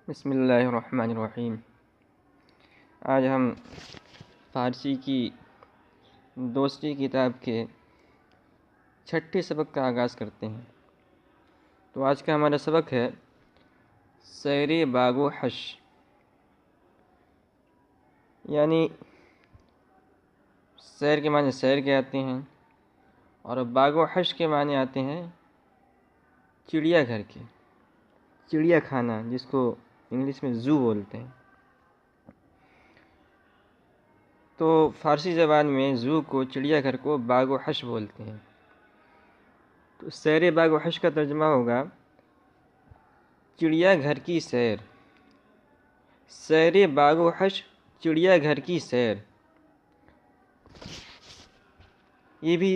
بسم اللہ الرحمن الرحیم۔ آج ہم فارسی کی دوسری کتاب کے چھٹے سبق کا آغاز کرتے ہیں۔ تو آج کا ہمارا سبق ہے سیر باغ و حش، یعنی سیر کے معنی سیر کے آتے ہیں اور باغ و حش کے معنی آتے ہیں چڑیا گھر کے، چڑیا خانہ، جس کو انگلش میں زو بولتے ہیں۔ تو فارسی زبان میں زو کو، چڑیا گھر کو باغ و حش بولتے ہیں۔ تو سیر باغ و حش کا ترجمہ ہوگا چڑیا گھر کی سیر، سیر باغ و حش چڑیا گھر کی سیر۔ یہ بھی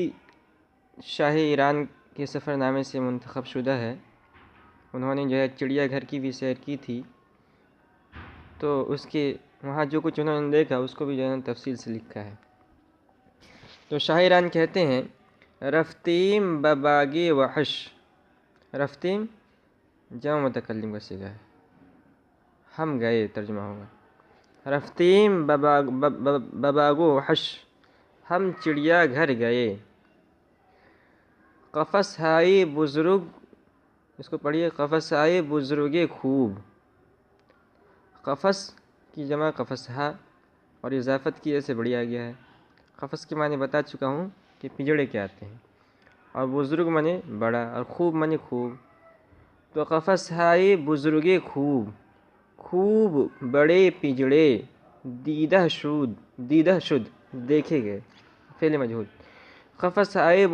شاہ ایران کے سفر نامے سے منتخب شدہ ہے۔ انہوں نے جو ہے چڑیا گھر کی بھی سیر کی تھی، تو اس کے وہاں جو کچھ انہوں نے دیکھا اس کو بھی جو ہے تفصیل سے لکھا ہے۔ تو شاہ ایران کہتے ہیں رفتیم بباغ وحش، رفتیم جمع متکلم کا صیغہ ہے، ہم گئے ترجمہ ہوگا رفتیم بباغ وحش، ہم چڑیا گھر گئے۔ قفس ہائے بزرگ، اس کو پڑھیے قفس ہائے بزرگ خوب، قفس کی جمع قفسہا اور اضافت کی سے بڑھیا گیا ہے۔ قفس کے معنی بتا چکا ہوں کہ پنجڑے کے آتے ہیں، اور بزرگ معنی بڑا اور خوب معنی خوب۔ تو قفس ہائے بزرگ خوب، خوب بڑے پنجڑے، دیدہ شد دیکھے گئے، فعل مجہول۔ قفس ہائے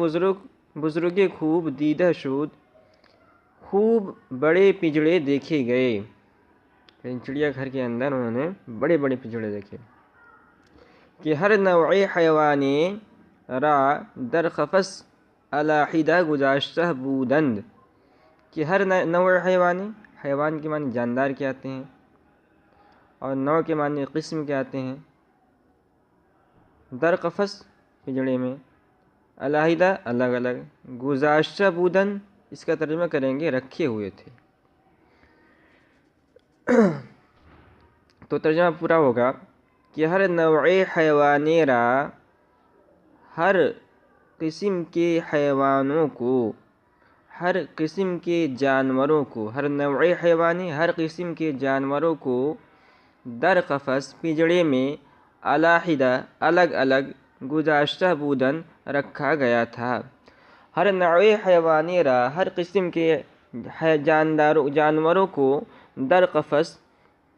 بزرگ خوب دیدہ شد، خوب بڑے پنجڑے دیکھے گئے، یعنی چڑیا گھر کے اندر انہوں نے بڑے بڑے پنجڑے دیکھے۔ کہ ہر نوع حیوانے را در قفس علیحدہ گذاشتہ بودند، کہ ہر نوع حیوانے، حیوان کے معنی جاندار کے آتے ہیں اور نوع کے معنی قسم کے آتے ہیں۔ در قفس پنجڑے میں، علیحدہ الگ الگ، گذاشتہ بودند اس کا ترجمہ کریں گے رکھے ہوئے تھے۔ تو ترجمہ پورا ہوگا کہ ہر نوع حیوانے را، ہر قسم کے حیوانوں کو، ہر قسم کے جانوروں کو، ہر نوع حیوانے ہر قسم کے جانوروں کو، در قفس پنجڑے میں، علیحدہ الگ الگ، گذاشتہ بودن رکھا گیا تھا۔ ہر نوع حیوانے را ہر قسم کے جانوروں کو در قفس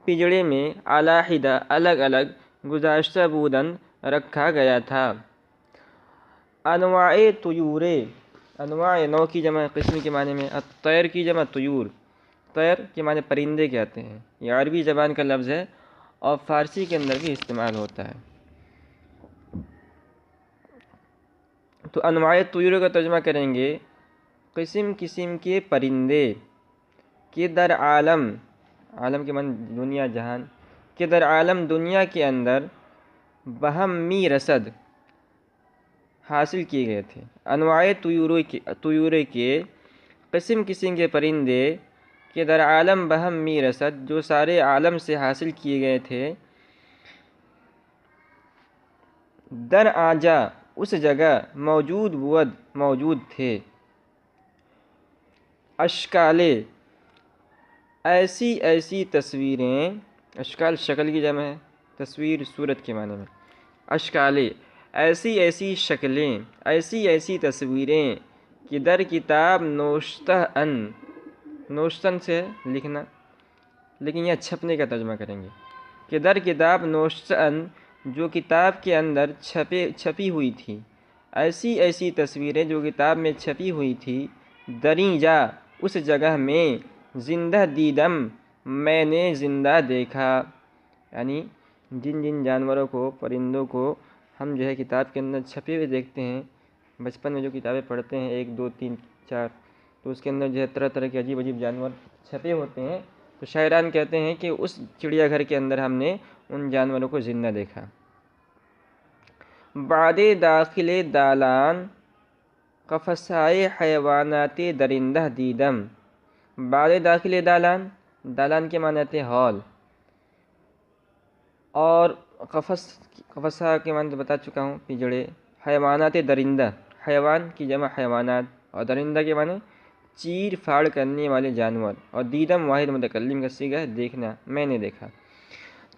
پنجڑے میں، علیحدہ الگ الگ، گذاشتہ بودن رکھا گیا تھا۔ انواع طیور، انواع نوع کی جمع قسم کے معنی میں، الطیر کی جمع طیور، طیر کے معنی پرندے کے آتے ہیں۔ یہ عربی زبان کا لفظ ہے اور فارسی کے اندر بھی استعمال ہوتا ہے۔ تو انواع طیور کا ترجمہ کریں گے قسم قسم کے پرندے، کہ در عالم، عالم کے معنی دنیا جہان، کہ در عالم دنیا کے اندر، بہمی رسد حاصل کیے گئے تھے۔ انواع طیور کے قسم قسم کے پرندے، کہ در عالم بہمی رسد جو سارے عالم سے حاصل کیے گئے تھے، در آجا اس جگہ، موجود بود موجود تھے۔ اشکالے ایسی ایسی تصویریں، اشکال شکل کی جمع ہے، تصویر صورت کے معنی میں۔ اشکالے ایسی ایسی شکلیں، ایسی ایسی تصویریں، کہ در کتاب نوشتہ ان، نوشتن سے لکھنا لیکن یہ چھپنے کا ترجمہ کریں گے، کہ در کتاب نوشتہ ان جو کتاب کے اندر چھپی ہوئی تھی، ایسی ایسی تصویریں جو کتاب میں چھپی ہوئی تھی، دریں جا اس جگہ میں، زندہ دیدم میں نے زندہ دیکھا، یعنی جن جن جانوروں کو، پرندوں کو ہم جو ہے کتاب کے اندر چھپے ہوئے دیکھتے ہیں، بچپن میں جو کتابیں پڑھتے ہیں 1 2 3 4، تو اس کے اندر جو ہے طرح طرح کے عجیب عجیب جانور چھپے ہوتے ہیں۔ تو شاعران کہتے ہیں کہ اس چڑیا گھر کے اندر ہم نے ان جانوروں کو زندہ دیکھا۔ بعد داخل دالان قفسائے حیوانات درندہ دیدم، بعد داخل دالان دالان کے معنی آتے ہیں ہال، اور قفصہ کے معنی تو بتا چکا ہوں، پجڑے۔ حیوانات درندہ، حیوان کی جمع حیوانات، اور درندہ کے معنی چیر پھاڑ کرنے والے جانور، اور دیدم واحد متکلم کا صیغہ ہے دیکھنا، میں نے دیکھا۔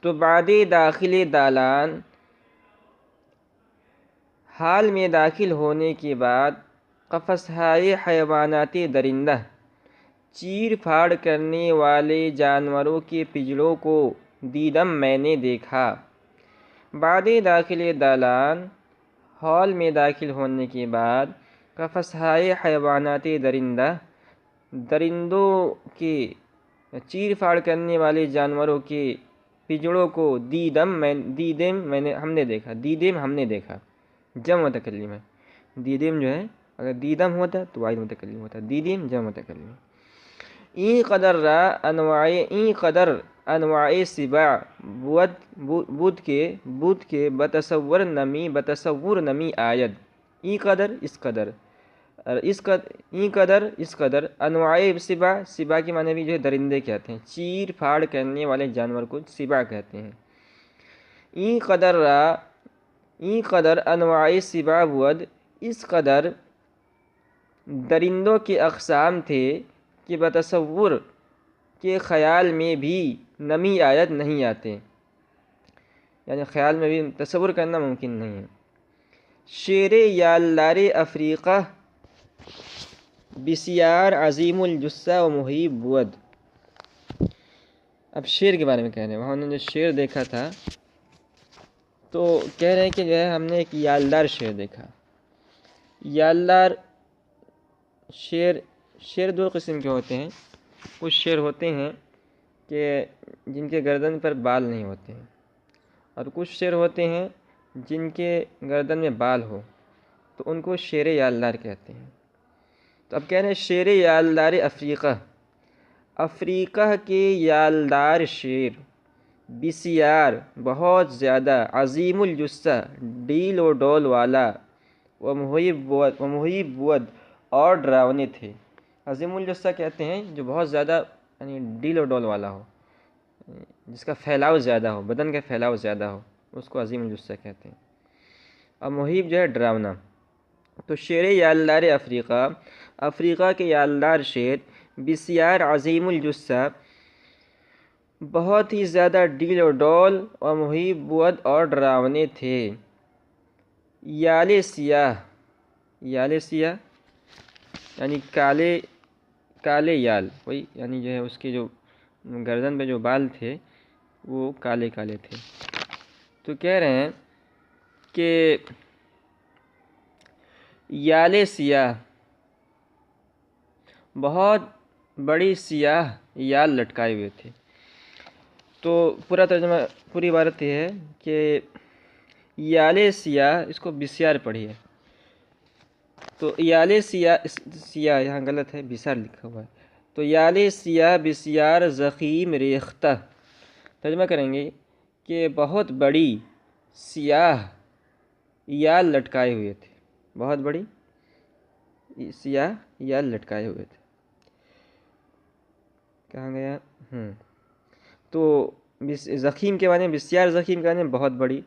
تو بعد داخل دالان، حال میں داخل ہونے کے بعد، قفصہائے حیوانات درندہ، چیر پھاڑ کرنے والے جانوروں کے پجڑوں کو دیدم میں نے دیکھا۔ بعد داخل دالان، ہال میں داخل ہونے کے بعد، قفصہائے حیوانات درندہ، درندوں کے چیر پھاڑ کرنے والے جانوروں کے پجڑوں کو ہم نے دیکھا، دیدم ہم نے دیکھا، جمع متکلم ہے۔ دیدم جو ہے، اگر دیدم ہوتا تو واحد متکلم ہوتا، دیدم جمع متکلم ہے۔ این قدر را انواع سباع، بود کے بتصور نمی آید۔ این قدر اس قدر، اس قدر انواع سباع کے معنی بھی جو ہے درندے کہتے ہیں، چیر پھاڑ کرنے والے جانور کو سباع کہتے ہیں۔ این قدر انواع سباع بود، اس قدر درندوں کے اقسام تھے کہ بتصور کے خیال میں بھی نمی آیت نہیں آتے، یعنی خیال میں بھی تصور کرنا ممکن نہیں ہے۔ شیر یالدار افریقہ بسیار عظیم الجثہ و مہیب بود۔ اب شیر کے بارے میں کہہ رہے ہیں، وہاں انہوں نے جو شیر دیکھا تھا تو کہہ رہے ہیں کہ جو ہے ہم نے ایک یالدار شیر دیکھا۔ یالدار شیر دو قسم کے ہوتے ہیں، کچھ شیر ہوتے ہیں کہ جن کے گردن پر بال نہیں ہوتے ہیں، اور کچھ شیر ہوتے ہیں جن کے گردن میں بال ہو، تو ان کو شیر یالدار کہتے ہیں۔ تو اب کہہ رہے ہیں شیر یالدار افریقہ کے یالدار شیر، بسیار بہت زیادہ، عظیم الجثہ ڈیل و ڈول والا، و مہیب بود اور ڈراونے تھے۔ عظیم الجثہ کہتے ہیں جو بہت زیادہ یعنی ڈیل و ڈول والا ہو، جس کا پھیلاؤ زیادہ ہو، بدن کا پھیلاؤ زیادہ ہو، اس کو عظیم الجثہ کہتے ہیں۔ اور مہیب جو ہے ڈراونا۔ تو شیر یالدار افریقہ کے یالدار شیر، بسیار عظیم الجثہ بہت ہی زیادہ ڈیل و ڈول، اور مہیب بود اور ڈراونے تھے۔ یال سیاہ یعنی کالے یال، وہی یعنی جو ہے اس کے جو گردن پہ جو بال تھے وہ کالے کالے تھے۔ تو کہہ رہے ہیں کہ یال سیاہ، بہت بڑی سیاہ یال لٹکائے ہوئے تھے۔ تو پورا ترجمہ، پوری عبارت یہ ہے کہ یال سیاہ، اس کو بسیار پڑھی ہے، تو یال سیاہ یہاں غلط ہے، بسیار لکھا ہوا ہے، تو یال سیاہ بسیار ضخیم ریختہ، ترجمہ کریں گے کہ بہت بڑی سیاہ یال لٹکائے ہوئے تھے، بہت بڑی سیاہ یال لٹکائے ہوئے تھے۔ کہاں گیا؟ تو ضخیم کے معنی، بسیار ضخیم کے معنی بہت بڑی،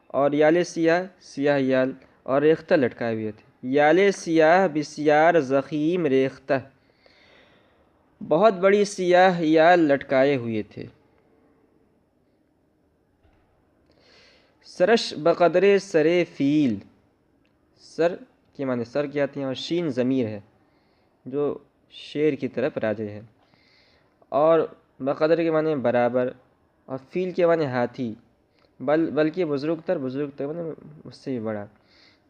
اور یال سیاہ یال، اور ریختہ لٹکائے ہوئے تھے۔ یال سیاہ بسیار ضخیم ریختہ، بہت بڑی سیاہ یال لٹکائے ہوئے تھے۔ سرش بقدر سر فیل، سر کے معنی سر کی آتی ہیں، اور شین ضمیر ہے جو شیر کی طرف راجع ہے، اور بقدر کے معنی برابر، اور فیل کے معنی ہاتھی، بلکہ بزرگ تر معنی اس سے بھی بڑا۔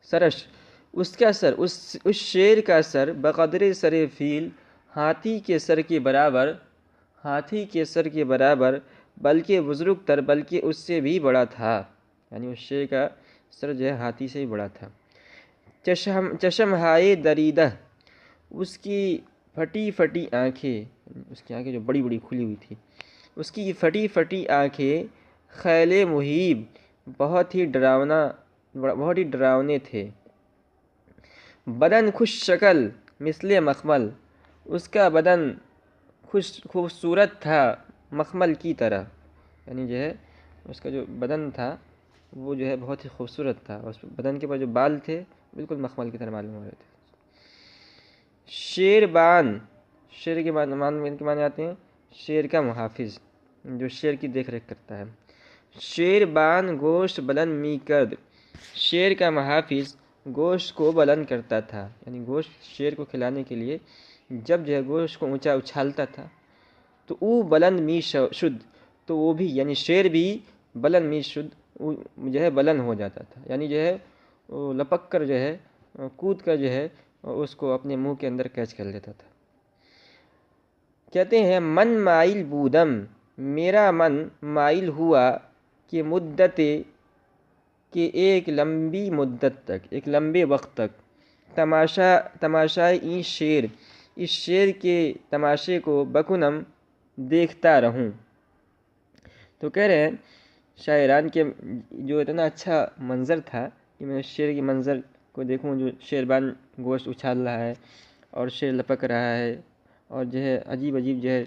سرش، اس کا سر، اس شیر کا سر، بقدر سر فیل، ہاتھی کے سر کے برابر، بلکہ بزرگ تر، بلکہ اس سے بھی بڑا تھا، یعنی اس شیر کا سر جو ہے ہاتھی سے بھی بڑا تھا۔ چشم ہائے دریدہ، اس کی پھٹی آنکھیں، اس کی آنکھیں جو بڑی بڑی کھلی ہوئی تھی، اس کی پھٹی آنکھیں، خیل مہیب، بہت ہی ڈراونے تھے۔ بدن خوش شکل مثل مخمل، اس کا بدن خوبصورت تھا مخمل کی طرح، یعنی جو ہے اس کا جو بدن تھا وہ جو ہے بہت ہی خوبصورت تھا، اور اس بدن کے پر جو بال تھے بالکل مخمل کی طرح معلوم ہو رہے تھے۔ شیربان، شیر کے معنی آتے ہیں شیر کا محافظ، جو شیر کی دیکھ ریکھ کرتا ہے۔ شیربان گوشت بلند می کرد، شیر کا محافظ گوشت کو بلند کرتا تھا، یعنی گوشت شیر کو کھلانے کے لیے جب جو ہے گوشت کو اونچا اچھالتا تھا تو او بلند می شد، تو وہ بھی یعنی شیر بھی بلند می شد جو ہے بلند ہو جاتا تھا، یعنی جو ہے وہ لپک کر جو ہے کود کر جو ہے اس کو اپنے منہ کے اندر کیچ کر لیتا تھا۔ کہتے ہیں من مائل بودم، میرا من مائل ہوا کہ مدت کہ ایک لمبی مدت تک، ایک لمبے وقت تک، تماشائے این شیر، اس شیر کے تماشے کو بکنم دیکھتا رہوں۔ تو کہہ رہے ہیں شاعران کے جو اتنا اچھا منظر تھا کہ میں شیر کے منظر کو دیکھوں، جو شیربان گوشت اچھال رہا ہے اور شیر لپک رہا ہے، اور جو ہے عجیب عجیب جو ہے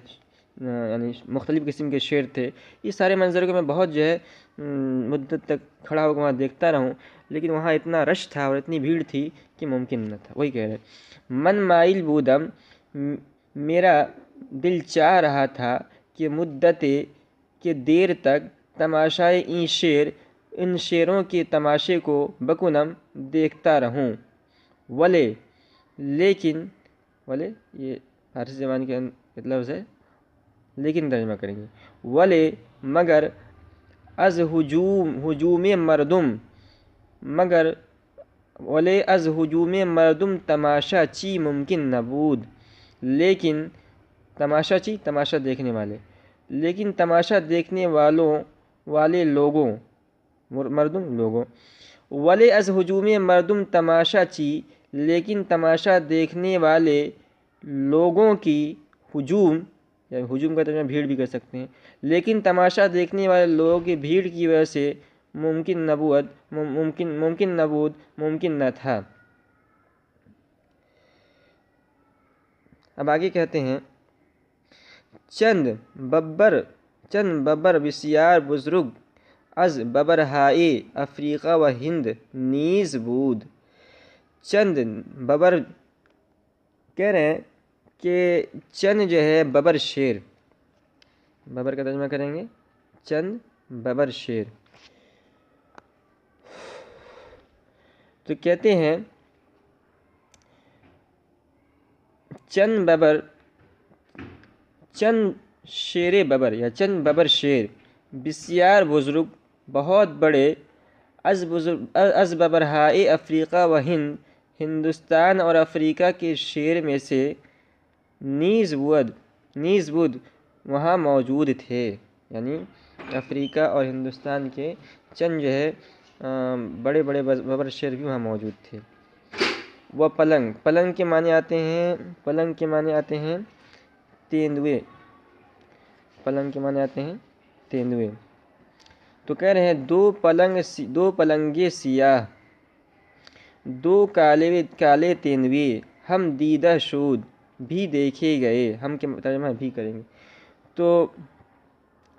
یعنی مختلف قسم کے شیر تھے، یہ سارے منظروں کو میں بہت جو ہے مدت تک کھڑا ہو کر وہاں دیکھتا رہوں، لیکن وہاں اتنا رش تھا اور اتنی بھیڑ تھی کہ ممکن نہ تھا۔ وہی کہہ رہے من مائل بودم، میرا دل چاہ رہا تھا کہ مدت کہ دیر تک تماشائے این شیر، ان شیروں کے تماشے کو بکنم دیکھتا رہوں۔ ولے، لیکن، ولے یہ فارسی زبان کے لفظ ہے، لیکن ترجمہ کریں گے ولے مگر از ہجوم مردم، مگر ولے از ہجوم مردم تماشا چی ممکن نبود، لیکن تماشا چی تماشا دیکھنے والے، لیکن تماشا دیکھنے والے لوگوں، مردم لوگوں، ولے از ہجوم مردم تماشا چی، لیکن تماشا دیکھنے والے لوگوں کی ہجوم، یعنی ہجوم کا ترجمہ بھیڑ بھی کر سکتے ہیں، لیکن تماشا دیکھنے والے لوگوں کی بھیڑ کی وجہ سے ممکن نہ تھا۔ اب آگے کہتے ہیں چند ببر بسیار بزرگ از ببرہائے افریقہ و ہند نیز بود۔ چند ببر کہہ رہے ہیں کہ چند جو ہے ببر شیر، ببر کا ترجمہ کریں گے چند ببر شیر، تو کہتے ہیں چند شیر ببر یا چند ببر شیر، بسیار بزرگ بہت بڑے، از ببرہائے افریقہ و ہند، ہندوستان اور افریقہ کے شیر میں سے، نیز بود وہاں موجود تھے، یعنی افریقہ اور ہندوستان کے چند جو ہے بڑے بڑے ببر شیر بھی وہاں موجود تھے۔ وہ پلنگ کے معنی آتے ہیں تیندوے، پلنگ کے معنی آتے ہیں تیندوے۔ تو کہہ رہے ہیں دو پلنگے سیاہ، دو کالے تیندوے، ہم دیدہ شود بھی دیکھے گئے، ہم کے ترجمہ بھی کریں گے، تو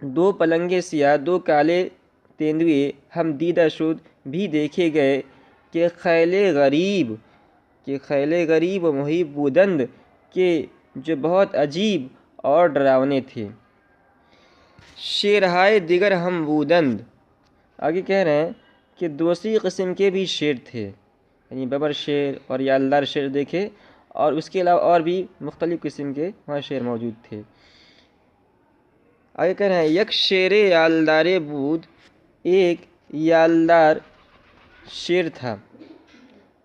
دو پلنگے سیاہ، دو کالے تیندوے، ہم دیدہ شود بھی دیکھے گئے، کہ خیل غریب و محیب بودند، کہ جو بہت عجیب اور ڈراونے تھے۔ شیرہائے دیگر ہم بودند، آگے کہہ رہے ہیں کہ دوسری قسم کے بھی شیر تھے، یعنی ببر شیر اور یالدار شیر دیکھے، اور اس کے علاوہ اور بھی مختلف قسم کے وہاں شیر موجود تھے۔ آگے کہہ رہے ہیں یک شیر یالدار بود، ایک یالدار شیر تھا،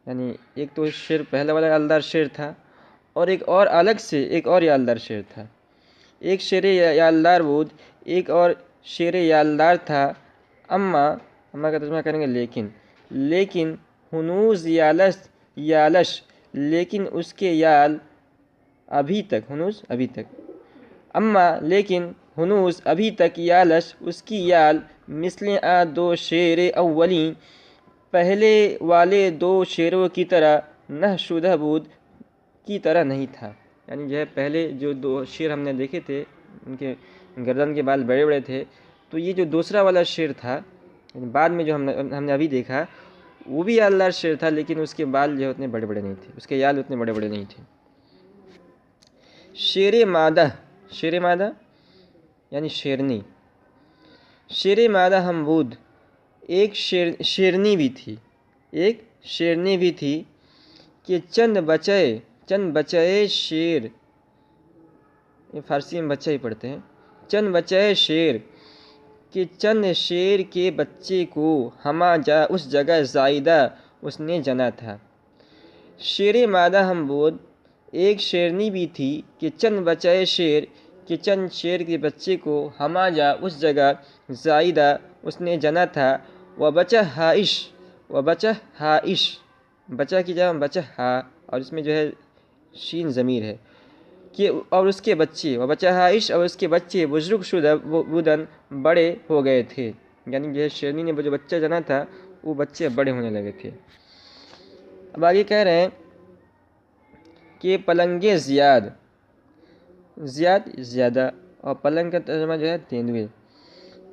یعنی ایک تو شیر پہلا والا یالدار شیر تھا، اور ایک اور الگ سے ایک اور یالدار شیر تھا۔ ایک شیر یالدار بود، ایک اور شیر یالدار تھا، اما کا ترجمہ کریں گے لیکن ہنوز یالش، لیکن اس کے یال ابھی تک، اما لیکن ہنوز ابھی تک یالش، اس کی یال مثل دو شیر اولین، پہلے والے دو شیروں کی طرح، نہ شدہ بود کی طرح نہیں تھا، یعنی جو ہے پہلے جو 2 شیر ہم نے دیکھے تھے ان کے گردن کے بال بڑے بڑے تھے، تو یہ جو دوسرا والا شیر تھا بعد میں جو ہم نے ابھی دیکھا وہ بھی یالدار شیر تھا، لیکن اس کے بال جو ہے اتنے بڑے بڑے نہیں تھے، اس کے یال اتنے بڑے بڑے نہیں تھے۔ شیر مادہ، شیر مادہ یعنی شیرنی، شیر مادہ ہمبود ایک شیرنی بھی تھی، ایک شیرنی بھی تھی کہ چند بچے شیر، یہ فارسی میں بچہ ہی پڑھتے ہیں، چند بچے شیر کہ چند شیر کے بچے کو ہما جا اس جگہ زائدہ اس نے جنا تھا۔ شیر مادہ ہمبود ایک شیرنی بھی تھی کہ چند بچے شیر کہ چند شیر کے بچے کو ہما جا اس جگہ زائدہ اس نے جنا تھا۔ بچہ ہائش، بچہ کی جگہ بچہ ہا، اور اس میں جو ہے شین ضمیر ہے کہ اور اس کے بچے، بچہ ہائش اور اس کے بچے بزرگ شدہ بودن بڑے ہو گئے تھے، یعنی جو ہے شیرنی نے جو بچہ جنا تھا وہ بچے بڑے ہونے لگے تھے۔ اب آگے کہہ رہے ہیں کہ پلنگے زیاد، زیاد زیادہ، اور پلنگ کا ترجمہ جو ہے تیندوے۔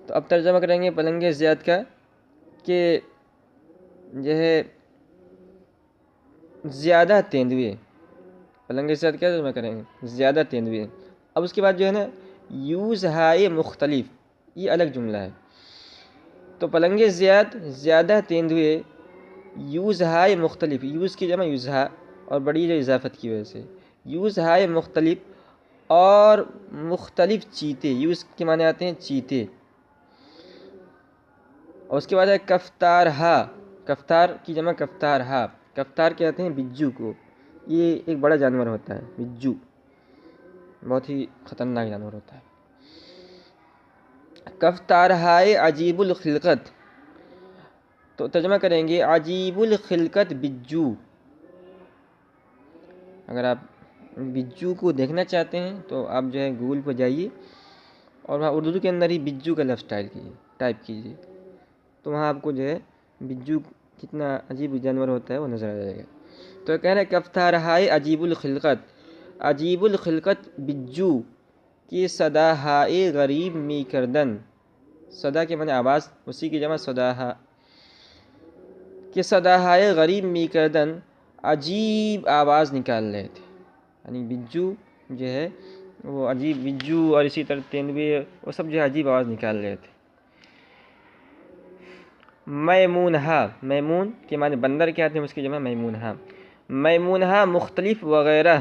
تو اب ترجمہ کریں گے پلنگے زیاد کا کہ جو ہے زیادہ تیندوے، پلنگے زیاد کیا ترجمہ کریں گے؟ زیادہ تیندوے۔ اب اس کے بعد جو ہے نا یوز ہائے مختلف، یہ الگ جملہ ہے۔ تو پلنگے زیاد، زیادہ تیندوے، یوز ہائے مختلف، یوز کی جمع یوزہا اور بڑی جو اضافت کی وجہ سے، یوز ہائے مختلف اور مختلف چیتے، یوز کے معنی آتے ہیں چیتے۔ اور اس کے بعد ہے کفتار ہا، کفتار کی جمع کفتار ہا، کفتار کہتے ہیں بجو کو، یہ ایک بڑا جانور ہوتا ہے بجو، بہت ہی خطرناک جانور ہوتا ہے۔ کفتار ہائے عجیب الخلقت، تو ترجمہ کریں گے عجیب الخلقت بجو۔ اگر آپ بجو کو دیکھنا چاہتے ہیں تو آپ جو ہے گوگل پہ جائیے اور وہاں اردو کے اندر ہی بجو کا لفظ ٹائپ کیجیے، تو وہاں آپ کو جو ہے بجو کتنا عجیب جانور ہوتا ہے وہ نظر آ جائے گا۔ تو کہہ رہے ہیں کفتار ہائے عجیب الخلقت، عجیب الخلقت بجو کی صدا ہائے غریب می کردن، صدا کے معنی آواز، اسی کی جمع صدا ہا، کہ صدا ہائے غریب می کردن عجیب آواز نکال رہے تھے، یعنی بجو جو ہے وہ عجیب، بجو اور اسی طرح تیندوے وہ سب جو ہے عجیب آواز نکال رہے تھے۔ میمونہا، میمون کے معنی بندر کیا آتے ہیں، اس کی جمع میمونہا، میمونہا مختلف وغیرہ،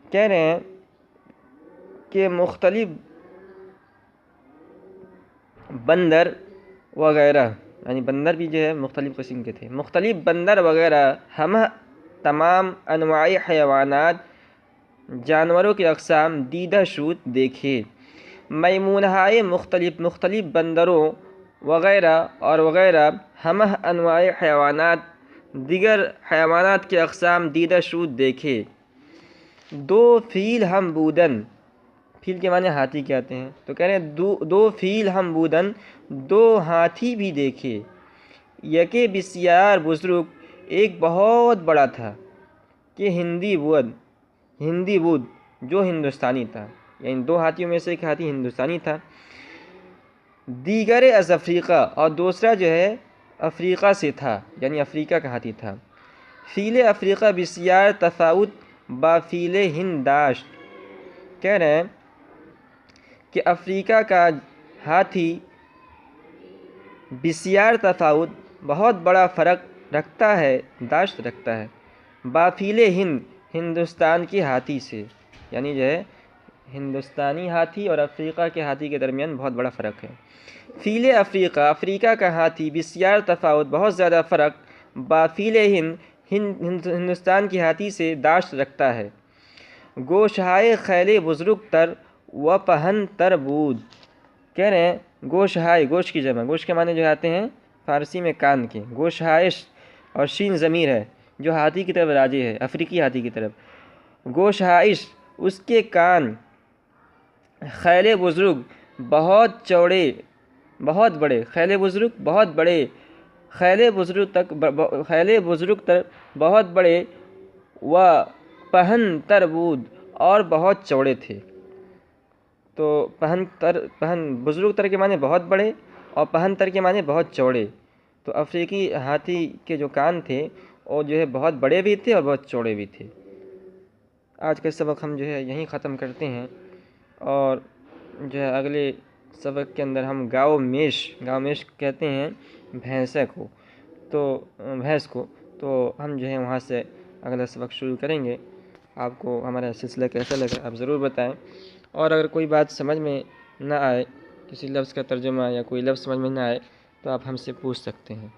کہہ رہے ہیں کہ مختلف بندر وغیرہ، یعنی بندر بھی جو ہے مختلف قسم کے تھے، مختلف بندر وغیرہ، ہم تمام انواع حیوانات جانوروں کی اقسام دیدہ شود دیکھے۔ میمونہائے مختلف بندروں وغیرہ اور وغیرہ، ہم انواع حیوانات دیگر حیوانات کی اقسام دیدہ شود دیکھے۔ دو فیل ہم بودن، فیل کے معنی ہاتھی کہتے ہیں، تو کہہ رہے ہیں دو فیل ہم بودن، 2 ہاتھی بھی دیکھے۔ یکے بسیار بزرگ، ایک بہت بڑا تھا، کہ ہندی بود جو ہندوستانی تھا، یعنی 2 ہاتھیوں میں سے ایک ہاتھی ہندوستانی تھا۔ دیگر از افریقہ، اور دوسرا جو ہے افریقہ سے تھا، یعنی افریقہ کا ہاتھی تھا۔ فیل افریقہ بسیار تفاوت با فیل ہند داشت، کہہ رہے ہیں کہ افریقہ کا ہاتھی بسیار تفاوت بہت بڑا فرق رکھتا ہے، داشت رکھتا ہے، با فیل ہندوستان کے ہاتھی سے، یعنی جو ہے ہندوستانی ہاتھی اور افریقہ کے ہاتھی کے درمیان بہت بڑا فرق ہے۔ فیل افریقہ، افریقہ کا ہاتھی بسیار تفاوت بہت زیادہ فرق، با فیل ہندوستان کے ہاتھی سے داشت رکھتا ہے۔ گوشہائے خیل بزرگ تر و پہن تر بود، کہہ رہے ہیں گوشہائے، گوشت کی جمع، گوشت کے معنی جو آتے ہیں فارسی میں کان کے، گوشہائش اور شین ضمیر ہے جو ہاتھی کی طرف راجع ہے، افریقی ہاتھی کی طرف۔ گوشہائش اس کے کان، خیل بزرگ بہت چوڑے بہت بڑے، خیل بزرگ بہت بڑے، خیل بزرگ تر بہت بڑے، و پہن تر بود اور بہت چوڑے تھے۔ تو پہن بزرگ تر کے معنی بہت بڑے، اور پہن تر کے معنی بہت چوڑے۔ تو افریقی ہاتھی کے جو کان تھے وہ جو ہے بہت بڑے بھی تھے اور بہت چوڑے بھی تھے۔ آج کا سبق ہم جو ہے یہیں ختم کرتے ہیں، اور جو ہے اگلے سبق کے اندر ہم گاؤ میش کہتے ہیں بھینس کو، تو ہم جو ہے وہاں سے اگلا سبق شروع کریں گے۔ آپ کو ہمارا سلسلہ کیسا لگا آپ ضرور بتائیں، اور اگر کوئی بات سمجھ میں نہ آئے، کسی لفظ کا ترجمہ یا کوئی لفظ سمجھ میں نہ آئے، تو آپ ہم سے پوچھ سکتے ہیں۔